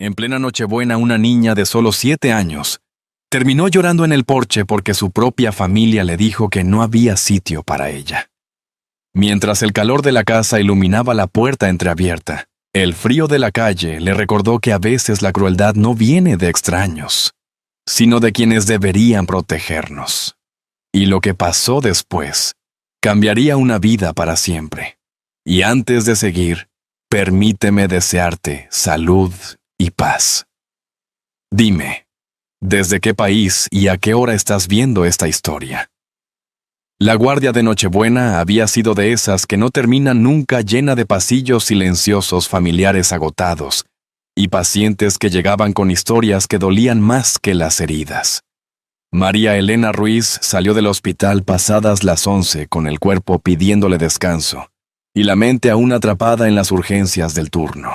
En plena Nochebuena, una niña de solo 7 años terminó llorando en el porche porque su propia familia le dijo que no había sitio para ella. Mientras el calor de la casa iluminaba la puerta entreabierta, el frío de la calle le recordó que a veces la crueldad no viene de extraños, sino de quienes deberían protegernos. Y lo que pasó después cambiaría una vida para siempre. Y antes de seguir, permíteme desearte salud y paz. Dime, ¿desde qué país y a qué hora estás viendo esta historia? La guardia de Nochebuena había sido de esas que no terminan nunca, llena de pasillos silenciosos, familiares agotados y pacientes que llegaban con historias que dolían más que las heridas. María Elena Ruiz salió del hospital pasadas las 11 con el cuerpo pidiéndole descanso y la mente aún atrapada en las urgencias del turno.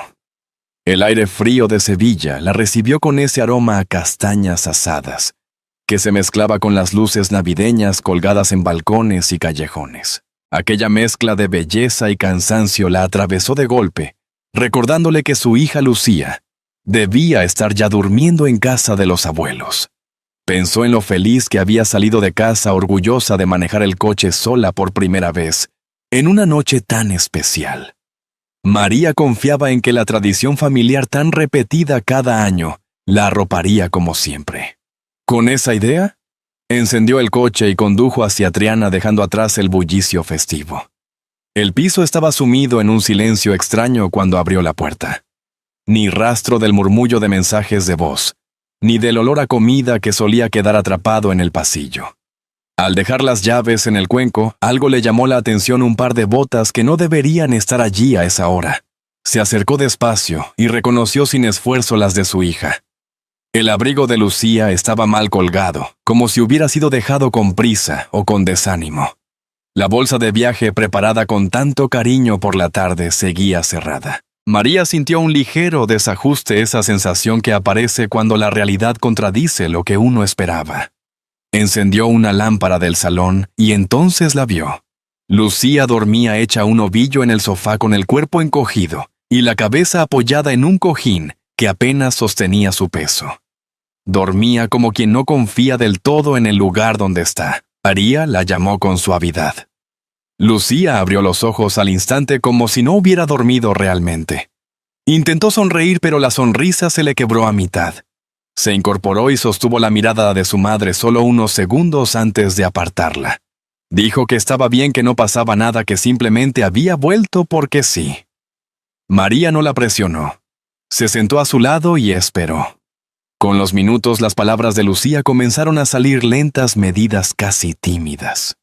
El aire frío de Sevilla la recibió con ese aroma a castañas asadas, que se mezclaba con las luces navideñas colgadas en balcones y callejones. Aquella mezcla de belleza y cansancio la atravesó de golpe, recordándole que su hija Lucía debía estar ya durmiendo en casa de los abuelos. Pensó en lo feliz que había salido de casa, orgullosa de manejar el coche sola por primera vez, en una noche tan especial. María confiaba en que la tradición familiar tan repetida cada año la arroparía como siempre. Con esa idea, encendió el coche y condujo hacia Triana dejando atrás el bullicio festivo. El piso estaba sumido en un silencio extraño cuando abrió la puerta. Ni rastro del murmullo de mensajes de voz, ni del olor a comida que solía quedar atrapado en el pasillo. Al dejar las llaves en el cuenco, algo le llamó la atención: un par de botas que no deberían estar allí a esa hora. Se acercó despacio y reconoció sin esfuerzo las de su hija. El abrigo de Lucía estaba mal colgado, como si hubiera sido dejado con prisa o con desánimo. La bolsa de viaje preparada con tanto cariño por la tarde seguía cerrada. María sintió un ligero desajuste, esa sensación que aparece cuando la realidad contradice lo que uno esperaba. Encendió una lámpara del salón y entonces la vio. Lucía dormía hecha un ovillo en el sofá con el cuerpo encogido y la cabeza apoyada en un cojín que apenas sostenía su peso. Dormía como quien no confía del todo en el lugar donde está. María la llamó con suavidad. Lucía abrió los ojos al instante como si no hubiera dormido realmente. Intentó sonreír, pero la sonrisa se le quebró a mitad. Se incorporó y sostuvo la mirada de su madre solo unos segundos antes de apartarla. Dijo que estaba bien, que no pasaba nada, que simplemente había vuelto porque sí. María no la presionó. Se sentó a su lado y esperó. Con los minutos, las palabras de Lucía comenzaron a salir lentas, medidas, casi tímidas.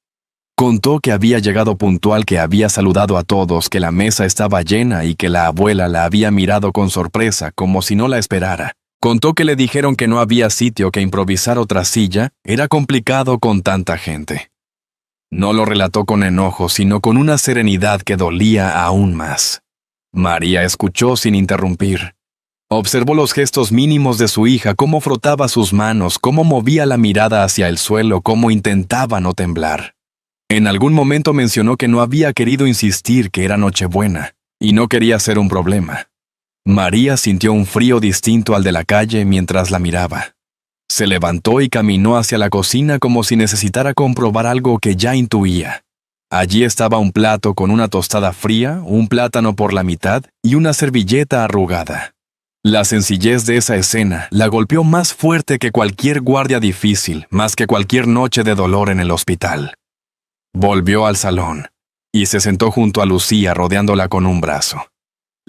Contó que había llegado puntual, que había saludado a todos, que la mesa estaba llena y que la abuela la había mirado con sorpresa, como si no la esperara. Contó que le dijeron que no había sitio, que improvisar otra silla era complicado con tanta gente. No lo relató con enojo, sino con una serenidad que dolía aún más. María escuchó sin interrumpir. Observó los gestos mínimos de su hija, cómo frotaba sus manos, cómo movía la mirada hacia el suelo, cómo intentaba no temblar. En algún momento mencionó que no había querido insistir que era Nochebuena, y no quería ser un problema. María sintió un frío distinto al de la calle mientras la miraba. Se levantó y caminó hacia la cocina como si necesitara comprobar algo que ya intuía. Allí estaba un plato con una tostada fría, un plátano por la mitad y una servilleta arrugada. La sencillez de esa escena la golpeó más fuerte que cualquier guardia difícil, más que cualquier noche de dolor en el hospital. Volvió al salón y se sentó junto a Lucía, rodeándola con un brazo.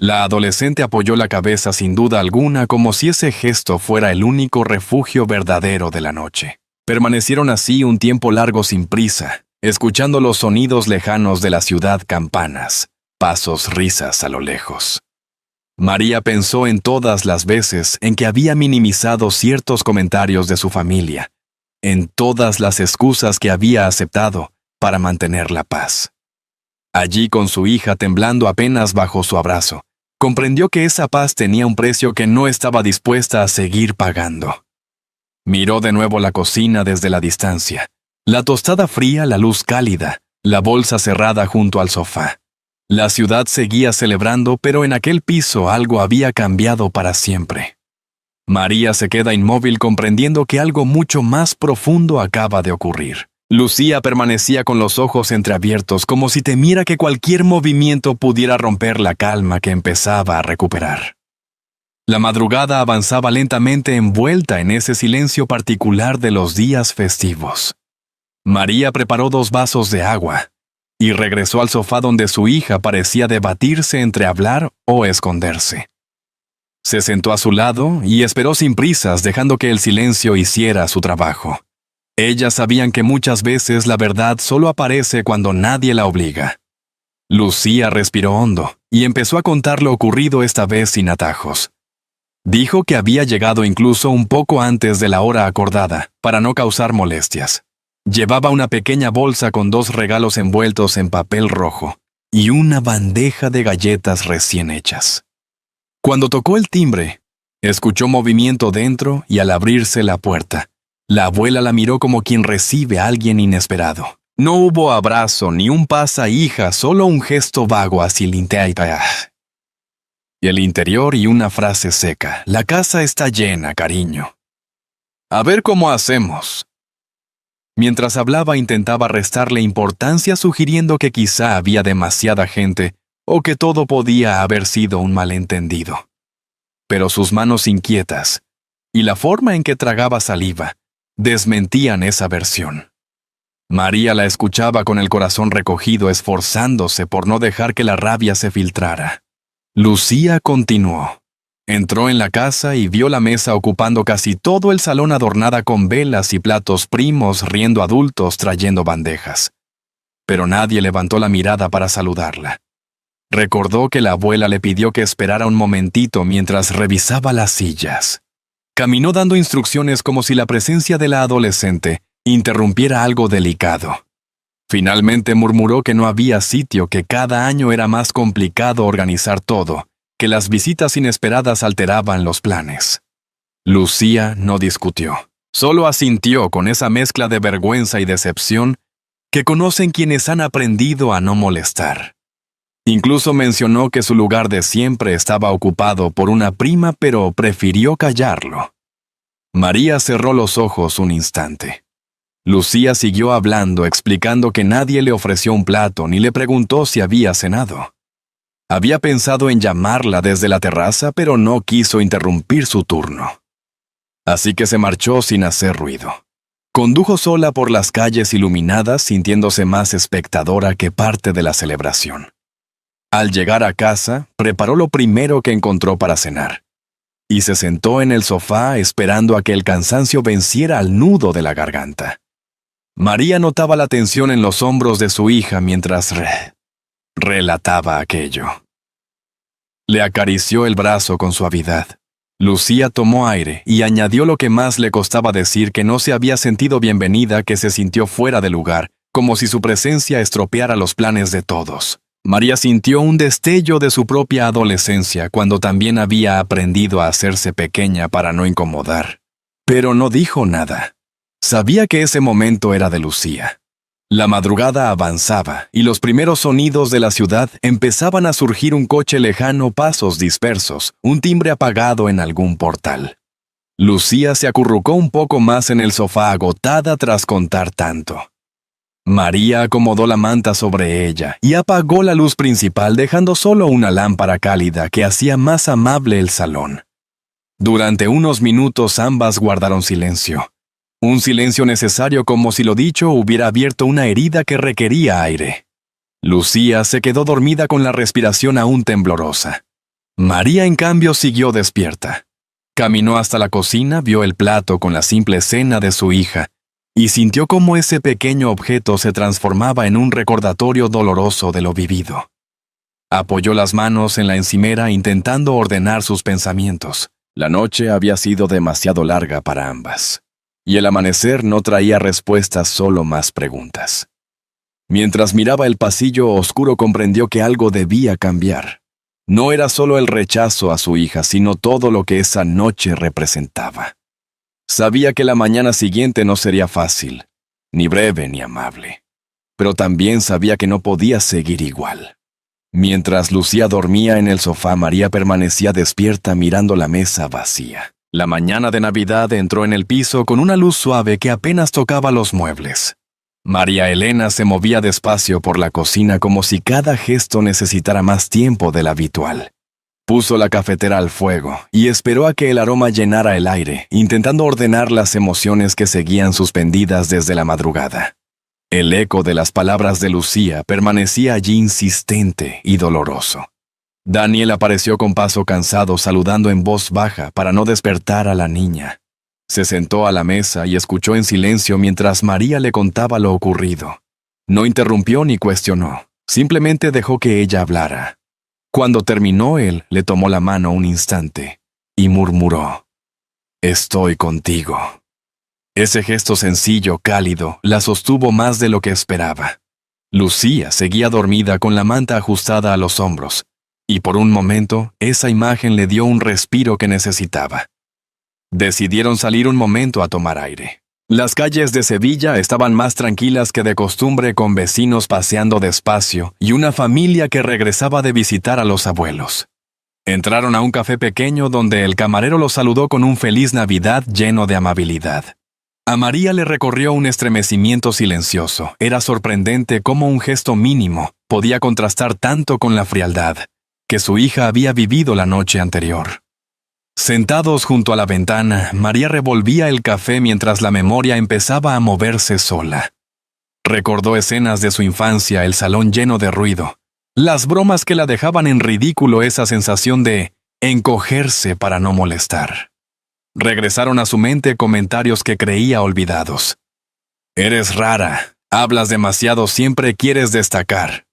La adolescente apoyó la cabeza sin duda alguna, como si ese gesto fuera el único refugio verdadero de la noche. Permanecieron así un tiempo largo sin prisa, escuchando los sonidos lejanos de la ciudad: campanas, pasos, risas a lo lejos. María pensó en todas las veces en que había minimizado ciertos comentarios de su familia, en todas las excusas que había aceptado para mantener la paz. Allí con su hija temblando apenas bajo su abrazo, comprendió que esa paz tenía un precio que no estaba dispuesta a seguir pagando. Miró de nuevo la cocina desde la distancia, la tostada fría, la luz cálida, la bolsa cerrada junto al sofá. La ciudad seguía celebrando, pero en aquel piso algo había cambiado para siempre. María se queda inmóvil comprendiendo que algo mucho más profundo acaba de ocurrir. Lucía permanecía con los ojos entreabiertos como si temiera que cualquier movimiento pudiera romper la calma que empezaba a recuperar. La madrugada avanzaba lentamente envuelta en ese silencio particular de los días festivos. María preparó 2 vasos de agua y regresó al sofá donde su hija parecía debatirse entre hablar o esconderse. Se sentó a su lado y esperó sin prisas, dejando que el silencio hiciera su trabajo. Ellas sabían que muchas veces la verdad solo aparece cuando nadie la obliga. Lucía respiró hondo y empezó a contar lo ocurrido esta vez sin atajos. Dijo que había llegado incluso un poco antes de la hora acordada, para no causar molestias. Llevaba una pequeña bolsa con 2 regalos envueltos en papel rojo y una bandeja de galletas recién hechas. Cuando tocó el timbre, escuchó movimiento dentro y al abrirse la puerta, la abuela la miró como quien recibe a alguien inesperado. No hubo abrazo ni un pasa hija, solo un gesto vago hacia el interior. Y el interior y una frase seca. La casa está llena, cariño. A ver cómo hacemos. Mientras hablaba intentaba restarle importancia sugiriendo que quizá había demasiada gente o que todo podía haber sido un malentendido. Pero sus manos inquietas y la forma en que tragaba saliva desmentían esa versión. María la escuchaba con el corazón recogido, esforzándose por no dejar que la rabia se filtrara. Lucía continuó. Entró en la casa y vio la mesa ocupando casi todo el salón adornada con velas y platos primos, riendo adultos trayendo bandejas. Pero nadie levantó la mirada para saludarla. Recordó que la abuela le pidió que esperara un momentito mientras revisaba las sillas. Caminó dando instrucciones como si la presencia de la adolescente interrumpiera algo delicado. Finalmente murmuró que no había sitio, que cada año era más complicado organizar todo, que las visitas inesperadas alteraban los planes. Lucía no discutió, solo asintió con esa mezcla de vergüenza y decepción que conocen quienes han aprendido a no molestar. Incluso mencionó que su lugar de siempre estaba ocupado por una prima, pero prefirió callarlo. María cerró los ojos un instante. Lucía siguió hablando, explicando que nadie le ofreció un plato ni le preguntó si había cenado. Había pensado en llamarla desde la terraza, pero no quiso interrumpir su turno. Así que se marchó sin hacer ruido. Condujo sola por las calles iluminadas, sintiéndose más espectadora que parte de la celebración. Al llegar a casa, preparó lo primero que encontró para cenar, y se sentó en el sofá esperando a que el cansancio venciera al nudo de la garganta. María notaba la tensión en los hombros de su hija mientras relataba aquello. Le acarició el brazo con suavidad. Lucía tomó aire y añadió lo que más le costaba decir, que no se había sentido bienvenida, que se sintió fuera de lugar, como si su presencia estropeara los planes de todos. María sintió un destello de su propia adolescencia cuando también había aprendido a hacerse pequeña para no incomodar. Pero no dijo nada. Sabía que ese momento era de Lucía. La madrugada avanzaba y los primeros sonidos de la ciudad empezaban a surgir: un coche lejano, pasos dispersos, un timbre apagado en algún portal. Lucía se acurrucó un poco más en el sofá, agotada tras contar tanto. María acomodó la manta sobre ella y apagó la luz principal, dejando solo una lámpara cálida que hacía más amable el salón. Durante unos minutos ambas guardaron silencio. Un silencio necesario, como si lo dicho hubiera abierto una herida que requería aire. Lucía se quedó dormida con la respiración aún temblorosa. María, en cambio, siguió despierta. Caminó hasta la cocina, vio el plato con la simple cena de su hija, y sintió cómo ese pequeño objeto se transformaba en un recordatorio doloroso de lo vivido. Apoyó las manos en la encimera intentando ordenar sus pensamientos. La noche había sido demasiado larga para ambas, y el amanecer no traía respuestas, solo más preguntas. Mientras miraba el pasillo oscuro, comprendió que algo debía cambiar. No era solo el rechazo a su hija, sino todo lo que esa noche representaba. Sabía que la mañana siguiente no sería fácil, ni breve ni amable, pero también sabía que no podía seguir igual. Mientras Lucía dormía en el sofá, María permanecía despierta mirando la mesa vacía. La mañana de Navidad entró en el piso con una luz suave que apenas tocaba los muebles. María Elena se movía despacio por la cocina como si cada gesto necesitara más tiempo del habitual. Puso la cafetera al fuego y esperó a que el aroma llenara el aire, intentando ordenar las emociones que seguían suspendidas desde la madrugada. El eco de las palabras de Lucía permanecía allí insistente y doloroso. Daniel apareció con paso cansado, saludando en voz baja para no despertar a la niña. Se sentó a la mesa y escuchó en silencio mientras María le contaba lo ocurrido. No interrumpió ni cuestionó, simplemente dejó que ella hablara. Cuando terminó, él le tomó la mano un instante y murmuró: «Estoy contigo». Ese gesto sencillo, cálido, la sostuvo más de lo que esperaba. Lucía seguía dormida con la manta ajustada a los hombros, y por un momento esa imagen le dio un respiro que necesitaba. Decidieron salir un momento a tomar aire. Las calles de Sevilla estaban más tranquilas que de costumbre, con vecinos paseando despacio y una familia que regresaba de visitar a los abuelos. Entraron a un café pequeño donde el camarero los saludó con un feliz Navidad lleno de amabilidad. A María le recorrió un estremecimiento silencioso. Era sorprendente cómo un gesto mínimo podía contrastar tanto con la frialdad que su hija había vivido la noche anterior. Sentados junto a la ventana, María revolvía el café mientras la memoria empezaba a moverse sola. Recordó escenas de su infancia, el salón lleno de ruido, las bromas que la dejaban en ridículo, esa sensación de encogerse para no molestar. Regresaron a su mente comentarios que creía olvidados. «Eres rara, hablas demasiado, siempre quieres destacar».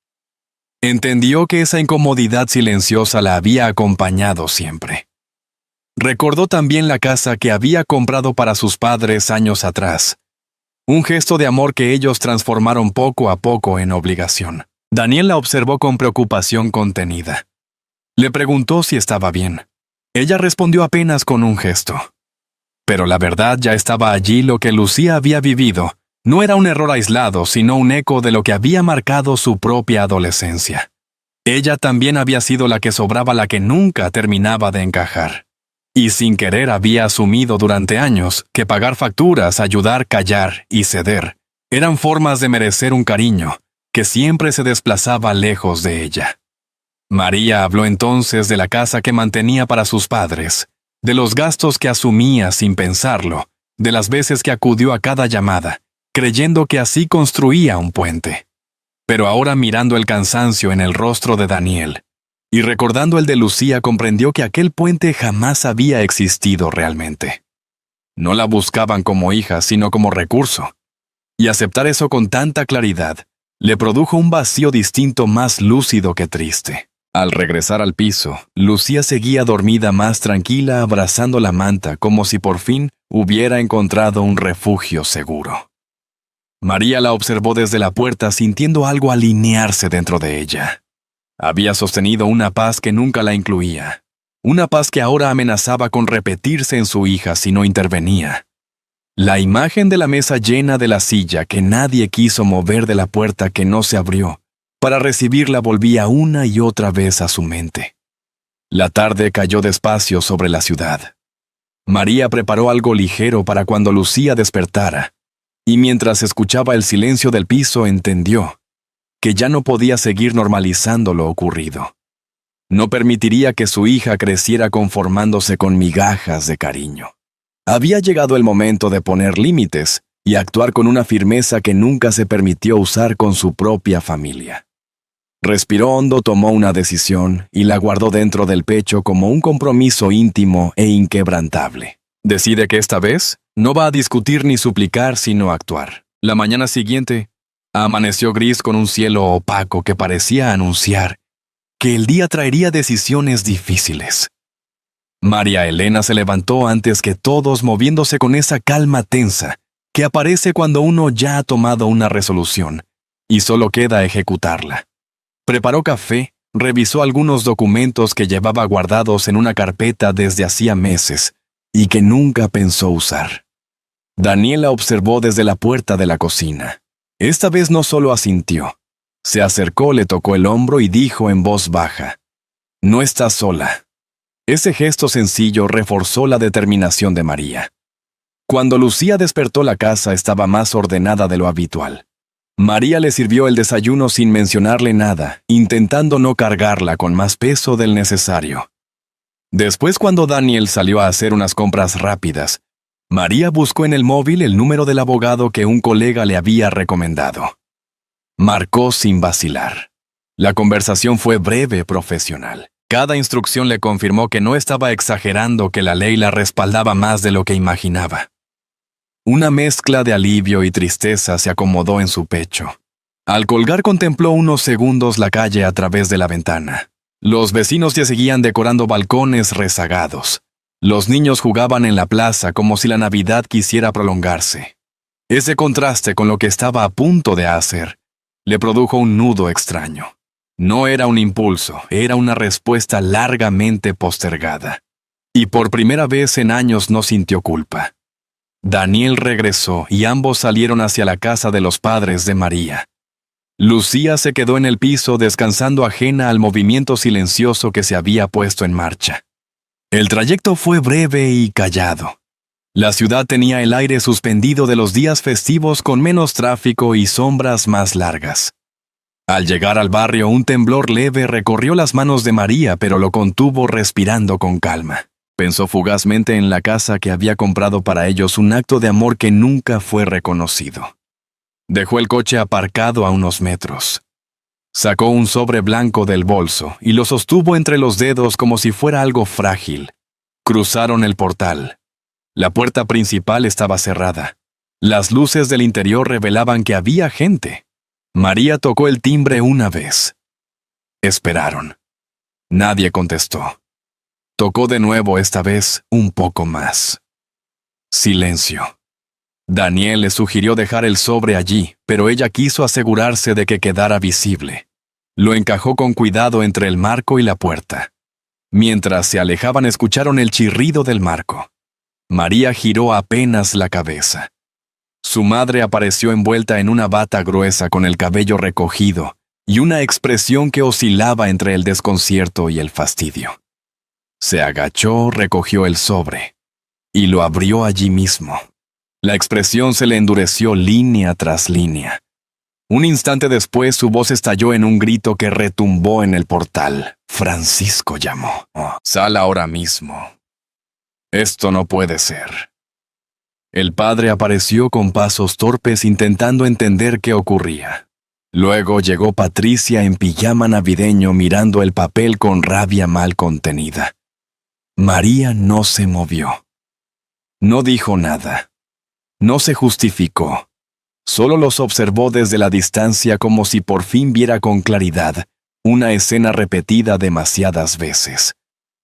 Entendió que esa incomodidad silenciosa la había acompañado siempre. Recordó también la casa que había comprado para sus padres años atrás. Un gesto de amor que ellos transformaron poco a poco en obligación. Daniel la observó con preocupación contenida. Le preguntó si estaba bien. Ella respondió apenas con un gesto. Pero la verdad ya estaba allí. Lo que Lucía había vivido no era un error aislado, sino un eco de lo que había marcado su propia adolescencia. Ella también había sido la que sobraba, la que nunca terminaba de encajar. Y sin querer había asumido durante años que pagar facturas, ayudar, callar y ceder eran formas de merecer un cariño que siempre se desplazaba lejos de ella. María habló entonces de la casa que mantenía para sus padres, de los gastos que asumía sin pensarlo, de las veces que acudió a cada llamada, creyendo que así construía un puente. Pero ahora, mirando el cansancio en el rostro de Daniel y recordando el de Lucía, comprendió que aquel puente jamás había existido realmente. No la buscaban como hija, sino como recurso. Y aceptar eso con tanta claridad le produjo un vacío distinto, más lúcido que triste. Al regresar al piso, Lucía seguía dormida, más tranquila, abrazando la manta, como si por fin hubiera encontrado un refugio seguro. María la observó desde la puerta, sintiendo algo alinearse dentro de ella. Había sostenido una paz que nunca la incluía, una paz que ahora amenazaba con repetirse en su hija si no intervenía. La imagen de la mesa llena, de la silla que nadie quiso mover, de la puerta que no se abrió para recibirla, volvía una y otra vez a su mente. La tarde cayó despacio sobre la ciudad. María preparó algo ligero para cuando Lucía despertara, y mientras escuchaba el silencio del piso entendió que ya no podía seguir normalizando lo ocurrido. No permitiría que su hija creciera conformándose con migajas de cariño. Había llegado el momento de poner límites y actuar con una firmeza que nunca se permitió usar con su propia familia. Respiró hondo, tomó una decisión y la guardó dentro del pecho como un compromiso íntimo e inquebrantable. Decide que esta vez no va a discutir ni suplicar, sino actuar. La mañana siguiente amaneció gris, con un cielo opaco que parecía anunciar que el día traería decisiones difíciles. María Elena se levantó antes que todos, moviéndose con esa calma tensa que aparece cuando uno ya ha tomado una resolución y solo queda ejecutarla. Preparó café, revisó algunos documentos que llevaba guardados en una carpeta desde hacía meses y que nunca pensó usar. Daniel la observó desde la puerta de la cocina. Esta vez no solo asintió. Se acercó, le tocó el hombro y dijo en voz baja: «No estás sola. Ese gesto sencillo reforzó la determinación de María. Cuando Lucía despertó, la casa estaba más ordenada de lo habitual. María le sirvió el desayuno sin mencionarle nada, intentando no cargarla con más peso del necesario. Después, cuando Daniel salió a hacer unas compras rápidas, María buscó en el móvil el número del abogado que un colega le había recomendado. Marcó sin vacilar. La conversación fue breve, profesional. Cada instrucción le confirmó que no estaba exagerando, que la ley la respaldaba más de lo que imaginaba. Una mezcla de alivio y tristeza se acomodó en su pecho. Al colgar, contempló unos segundos la calle a través de la ventana. Los vecinos ya seguían decorando balcones rezagados. Los niños jugaban en la plaza como si la Navidad quisiera prolongarse. Ese contraste con lo que estaba a punto de hacer le produjo un nudo extraño. No era un impulso, era una respuesta largamente postergada. Y por primera vez en años no sintió culpa. Daniel regresó y ambos salieron hacia la casa de los padres de María. Lucía se quedó en el piso descansando, ajena al movimiento silencioso que se había puesto en marcha. El trayecto fue breve y callado. La ciudad tenía el aire suspendido de los días festivos, con menos tráfico y sombras más largas. Al llegar al barrio, un temblor leve recorrió las manos de María, pero lo contuvo respirando con calma. Pensó fugazmente en la casa que había comprado para ellos, un acto de amor que nunca fue reconocido. Dejó el coche aparcado a unos metros. Sacó un sobre blanco del bolso y lo sostuvo entre los dedos como si fuera algo frágil. Cruzaron el portal. La puerta principal estaba cerrada. Las luces del interior revelaban que había gente. María tocó el timbre una vez. Esperaron. Nadie contestó. Tocó de nuevo, esta vez un poco más. Silencio. Daniel le sugirió dejar el sobre allí, pero ella quiso asegurarse de que quedara visible. Lo encajó con cuidado entre el marco y la puerta. Mientras se alejaban, escucharon el chirrido del marco. María giró apenas la cabeza. Su madre apareció envuelta en una bata gruesa, con el cabello recogido y una expresión que oscilaba entre el desconcierto y el fastidio. Se agachó, recogió el sobre y lo abrió allí mismo. La expresión se le endureció línea tras línea. Un instante después, su voz estalló en un grito que retumbó en el portal. Francisco llamó. «Sal ahora mismo. Esto no puede ser». El padre apareció con pasos torpes, intentando entender qué ocurría. Luego llegó Patricia en pijama navideño, mirando el papel con rabia mal contenida. María no se movió. No dijo nada. No se justificó. Solo los observó desde la distancia, como si por fin viera con claridad una escena repetida demasiadas veces.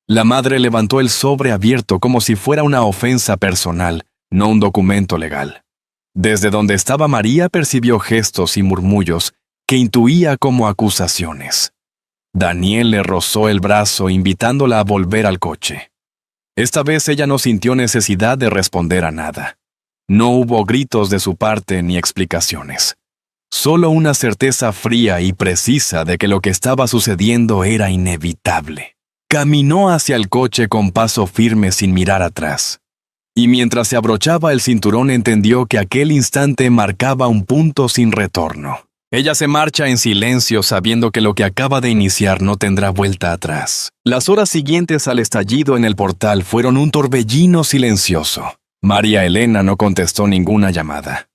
La madre levantó el sobre abierto como si fuera una ofensa personal, no un documento legal. Desde donde estaba María percibió gestos y murmullos que intuía como acusaciones. Daniel le rozó el brazo, invitándola a volver al coche. Esta vez ella no sintió necesidad de responder a nada. No hubo gritos de su parte ni explicaciones. Solo una certeza fría y precisa de que lo que estaba sucediendo era inevitable. Caminó hacia el coche con paso firme, sin mirar atrás. Y mientras se abrochaba el cinturón, entendió que aquel instante marcaba un punto sin retorno. Ella se marcha en silencio, sabiendo que lo que acaba de iniciar no tendrá vuelta atrás. Las horas siguientes al estallido en el portal fueron un torbellino silencioso. María Elena no contestó ninguna llamada.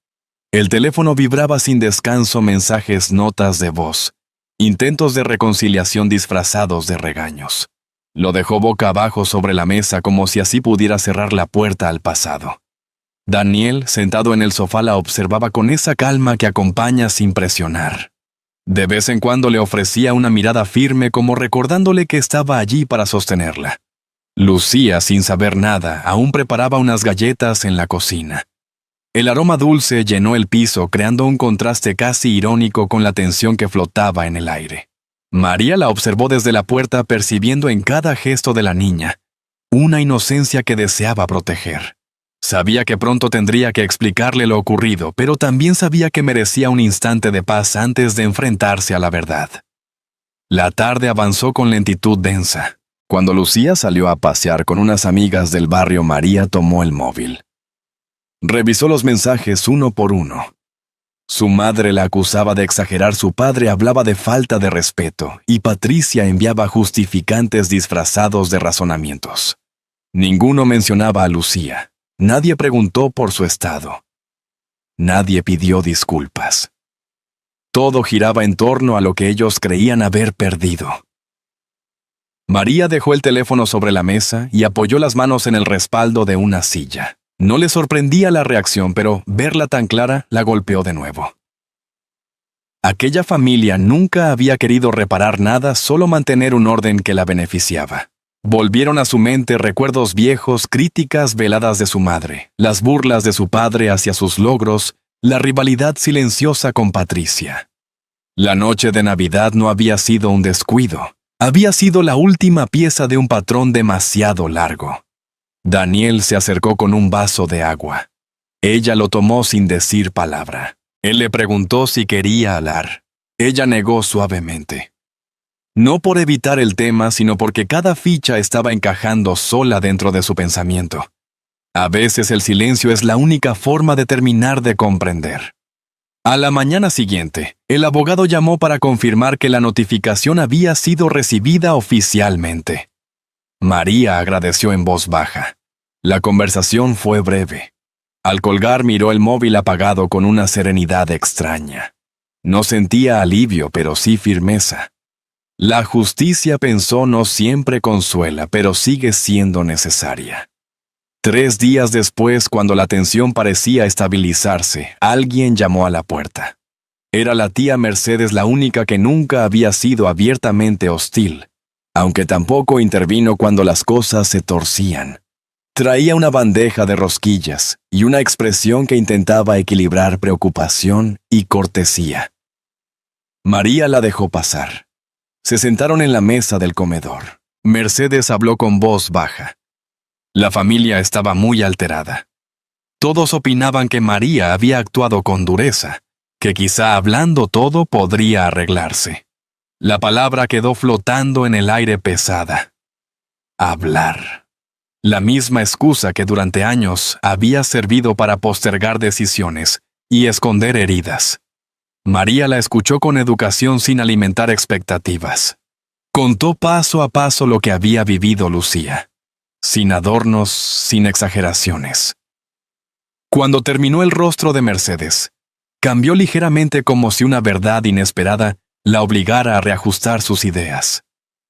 El teléfono vibraba sin descanso, mensajes, notas de voz, intentos de reconciliación disfrazados de regaños. Lo dejó boca abajo sobre la mesa, como si así pudiera cerrar la puerta al pasado. Daniel, sentado en el sofá, la observaba con esa calma que acompaña sin presionar. De vez en cuando le ofrecía una mirada firme, como recordándole que estaba allí para sostenerla. Lucía, sin saber nada, aún preparaba unas galletas en la cocina. El aroma dulce llenó el piso, creando un contraste casi irónico con la tensión que flotaba en el aire. María la observó desde la puerta, percibiendo en cada gesto de la niña una inocencia que deseaba proteger. Sabía que pronto tendría que explicarle lo ocurrido, pero también sabía que merecía un instante de paz antes de enfrentarse a la verdad. La tarde avanzó con lentitud densa. Cuando Lucía salió a pasear con unas amigas del barrio, María tomó el móvil. Revisó los mensajes uno por uno. Su madre la acusaba de exagerar, su padre hablaba de falta de respeto y Patricia enviaba justificantes disfrazados de razonamientos. Ninguno mencionaba a Lucía. Nadie preguntó por su estado. Nadie pidió disculpas. Todo giraba en torno a lo que ellos creían haber perdido. María dejó el teléfono sobre la mesa y apoyó las manos en el respaldo de una silla. No le sorprendía la reacción, pero verla tan clara la golpeó de nuevo. Aquella familia nunca había querido reparar nada, solo mantener un orden que la beneficiaba. Volvieron a su mente recuerdos viejos, críticas veladas de su madre, las burlas de su padre hacia sus logros, la rivalidad silenciosa con Patricia. La noche de Navidad no había sido un descuido. Había sido la última pieza de un patrón demasiado largo. Daniel se acercó con un vaso de agua. Ella lo tomó sin decir palabra. Él le preguntó si quería hablar. Ella negó suavemente. No por evitar el tema, sino porque cada ficha estaba encajando sola dentro de su pensamiento. A veces el silencio es la única forma de terminar de comprender. A la mañana siguiente, el abogado llamó para confirmar que la notificación había sido recibida oficialmente. María agradeció en voz baja. La conversación fue breve. Al colgar miró el móvil apagado con una serenidad extraña. No sentía alivio, pero sí firmeza. La justicia, pensó, no siempre consuela, pero sigue siendo necesaria. 3 días después, cuando la tensión parecía estabilizarse, alguien llamó a la puerta. Era la tía Mercedes, la única que nunca había sido abiertamente hostil, aunque tampoco intervino cuando las cosas se torcían. Traía una bandeja de rosquillas y una expresión que intentaba equilibrar preocupación y cortesía. María la dejó pasar. Se sentaron en la mesa del comedor. Mercedes habló con voz baja. La familia estaba muy alterada. Todos opinaban que María había actuado con dureza, que quizá hablando todo podría arreglarse. La palabra quedó flotando en el aire pesada. Hablar. La misma excusa que durante años había servido para postergar decisiones y esconder heridas. María la escuchó con educación sin alimentar expectativas. Contó paso a paso lo que había vivido Lucía, sin adornos, sin exageraciones. Cuando terminó, el rostro de Mercedes cambió ligeramente, como si una verdad inesperada la obligara a reajustar sus ideas.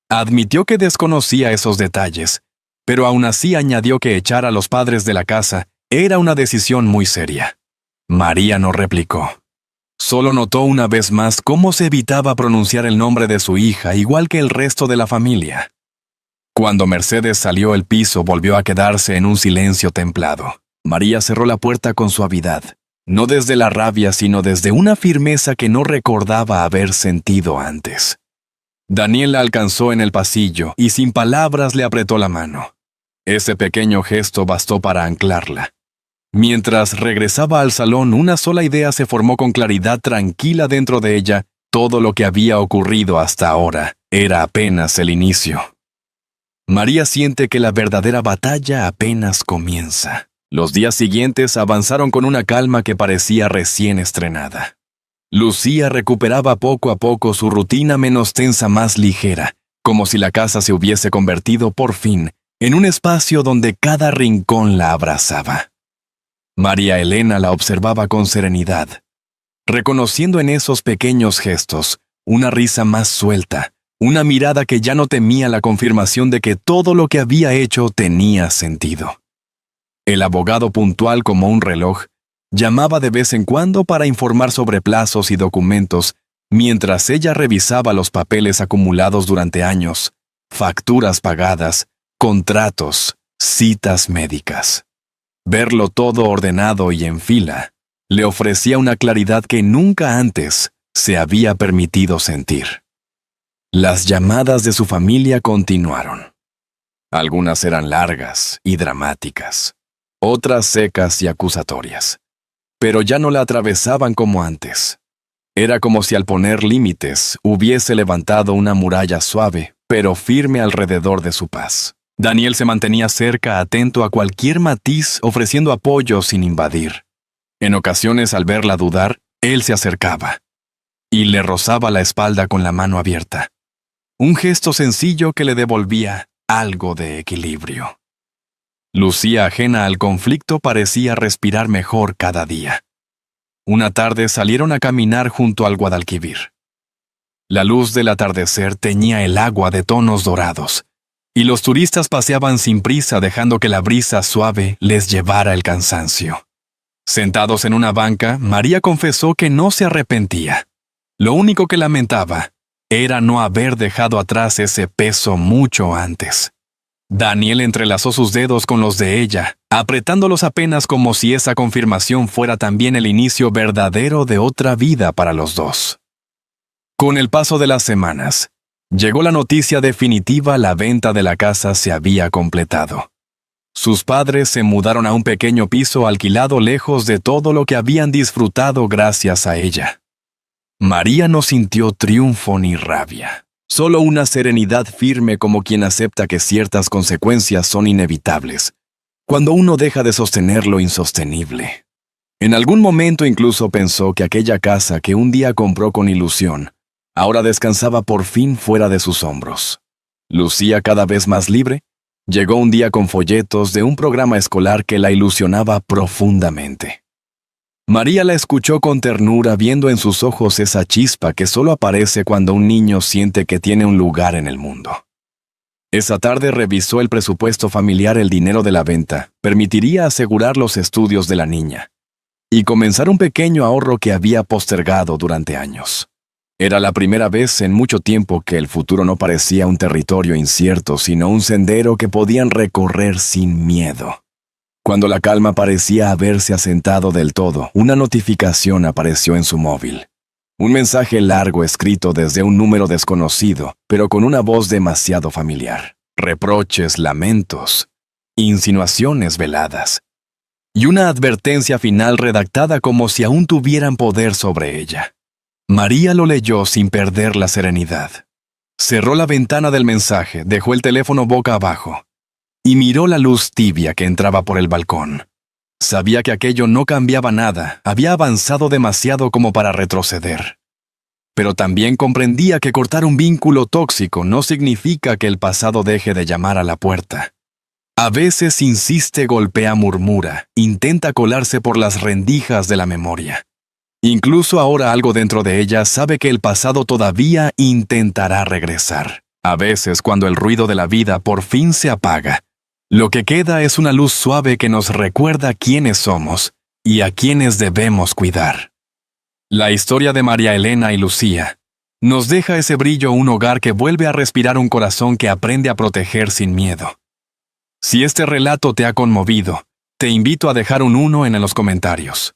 Admitió que desconocía esos detalles, pero aún así añadió que echar a los padres de la casa era una decisión muy seria. María no replicó. Solo notó una vez más cómo se evitaba pronunciar el nombre de su hija, igual que el resto de la familia. Cuando Mercedes salió, el piso volvió a quedarse en un silencio templado. María cerró la puerta con suavidad, no desde la rabia, sino desde una firmeza que no recordaba haber sentido antes. Daniel la alcanzó en el pasillo y sin palabras le apretó la mano. Ese pequeño gesto bastó para anclarla. Mientras regresaba al salón, una sola idea se formó con claridad tranquila dentro de ella. Todo lo que había ocurrido hasta ahora era apenas el inicio. María siente que la verdadera batalla apenas comienza. Los días siguientes avanzaron con una calma que parecía recién estrenada. Lucía recuperaba poco a poco su rutina, menos tensa, más ligera, como si la casa se hubiese convertido por fin en un espacio donde cada rincón la abrazaba. María Elena la observaba con serenidad, reconociendo en esos pequeños gestos una risa más suelta, una mirada que ya no temía, la confirmación de que todo lo que había hecho tenía sentido. El abogado, puntual como un reloj, llamaba de vez en cuando para informar sobre plazos y documentos, mientras ella revisaba los papeles acumulados durante años, facturas pagadas, contratos, citas médicas. Verlo todo ordenado y en fila le ofrecía una claridad que nunca antes se había permitido sentir. Las llamadas de su familia continuaron. Algunas eran largas y dramáticas, otras secas y acusatorias, pero ya no la atravesaban como antes. Era como si al poner límites hubiese levantado una muralla suave, pero firme alrededor de su paz. Daniel se mantenía cerca, atento a cualquier matiz, ofreciendo apoyo sin invadir. En ocasiones, al verla dudar, él se acercaba y le rozaba la espalda con la mano abierta. Un gesto sencillo que le devolvía algo de equilibrio. Lucía, ajena al conflicto, parecía respirar mejor cada día. Una tarde salieron a caminar junto al Guadalquivir. La luz del atardecer teñía el agua de tonos dorados, y los turistas paseaban sin prisa dejando que la brisa suave les llevara el cansancio. Sentados en una banca, María confesó que no se arrepentía. Lo único que lamentaba era no haber dejado atrás ese peso mucho antes. Daniel entrelazó sus dedos con los de ella, apretándolos apenas como si esa confirmación fuera también el inicio verdadero de otra vida para los dos. Con el paso de las semanas, llegó la noticia definitiva: la venta de la casa se había completado. Sus padres se mudaron a un pequeño piso alquilado lejos de todo lo que habían disfrutado gracias a ella. María no sintió triunfo ni rabia, solo una serenidad firme, como quien acepta que ciertas consecuencias son inevitables, cuando uno deja de sostener lo insostenible. En algún momento incluso pensó que aquella casa que un día compró con ilusión, ahora descansaba por fin fuera de sus hombros. Lucía, cada vez más libre, llegó un día con folletos de un programa escolar que la ilusionaba profundamente. María la escuchó con ternura, viendo en sus ojos esa chispa que solo aparece cuando un niño siente que tiene un lugar en el mundo. Esa tarde revisó el presupuesto familiar. El dinero de la venta permitiría asegurar los estudios de la niña y comenzar un pequeño ahorro que había postergado durante años. Era la primera vez en mucho tiempo que el futuro no parecía un territorio incierto, sino un sendero que podían recorrer sin miedo. Cuando la calma parecía haberse asentado del todo, una notificación apareció en su móvil. Un mensaje largo escrito desde un número desconocido, pero con una voz demasiado familiar. Reproches, lamentos, insinuaciones veladas. Y una advertencia final redactada como si aún tuvieran poder sobre ella. María lo leyó sin perder la serenidad. Cerró la ventana del mensaje, dejó el teléfono boca abajo y miró la luz tibia que entraba por el balcón. Sabía que aquello no cambiaba nada, había avanzado demasiado como para retroceder. Pero también comprendía que cortar un vínculo tóxico no significa que el pasado deje de llamar a la puerta. A veces insiste, golpea, murmura, intenta colarse por las rendijas de la memoria. Incluso ahora algo dentro de ella sabe que el pasado todavía intentará regresar. A veces, cuando el ruido de la vida por fin se apaga, lo que queda es una luz suave que nos recuerda quiénes somos y a quiénes debemos cuidar. La historia de María Elena y Lucía nos deja ese brillo, un hogar que vuelve a respirar, un corazón que aprende a proteger sin miedo. Si este relato te ha conmovido, te invito a dejar un 1 en los comentarios.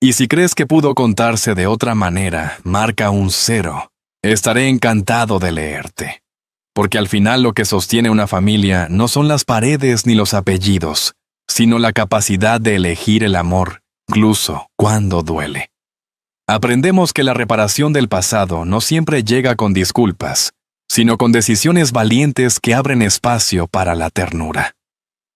Y si crees que pudo contarse de otra manera, marca un 0. Estaré encantado de leerte. Porque al final lo que sostiene una familia no son las paredes ni los apellidos, sino la capacidad de elegir el amor, incluso cuando duele. Aprendemos que la reparación del pasado no siempre llega con disculpas, sino con decisiones valientes que abren espacio para la ternura.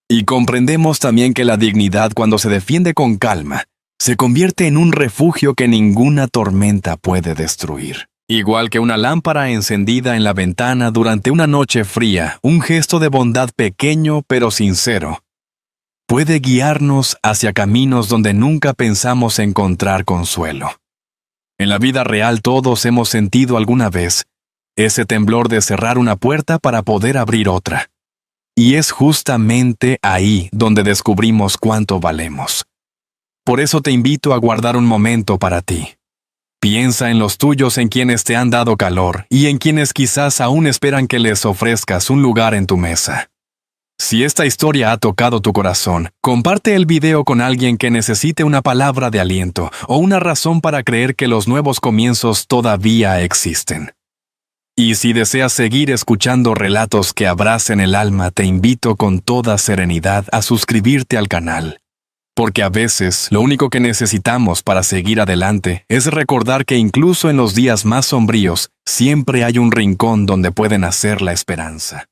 Y comprendemos también que la dignidad, cuando se defiende con calma, se convierte en un refugio que ninguna tormenta puede destruir. Igual que una lámpara encendida en la ventana durante una noche fría, un gesto de bondad pequeño pero sincero puede guiarnos hacia caminos donde nunca pensamos encontrar consuelo. En la vida real todos hemos sentido alguna vez ese temblor de cerrar una puerta para poder abrir otra. Y es justamente ahí donde descubrimos cuánto valemos. Por eso te invito a guardar un momento para ti. Piensa en los tuyos, en quienes te han dado calor y en quienes quizás aún esperan que les ofrezcas un lugar en tu mesa. Si esta historia ha tocado tu corazón, comparte el video con alguien que necesite una palabra de aliento o una razón para creer que los nuevos comienzos todavía existen. Y si deseas seguir escuchando relatos que abracen el alma, te invito con toda serenidad a suscribirte al canal Porque a veces lo único que necesitamos para seguir adelante es recordar que incluso en los días más sombríos siempre hay un rincón donde puede nacer la esperanza.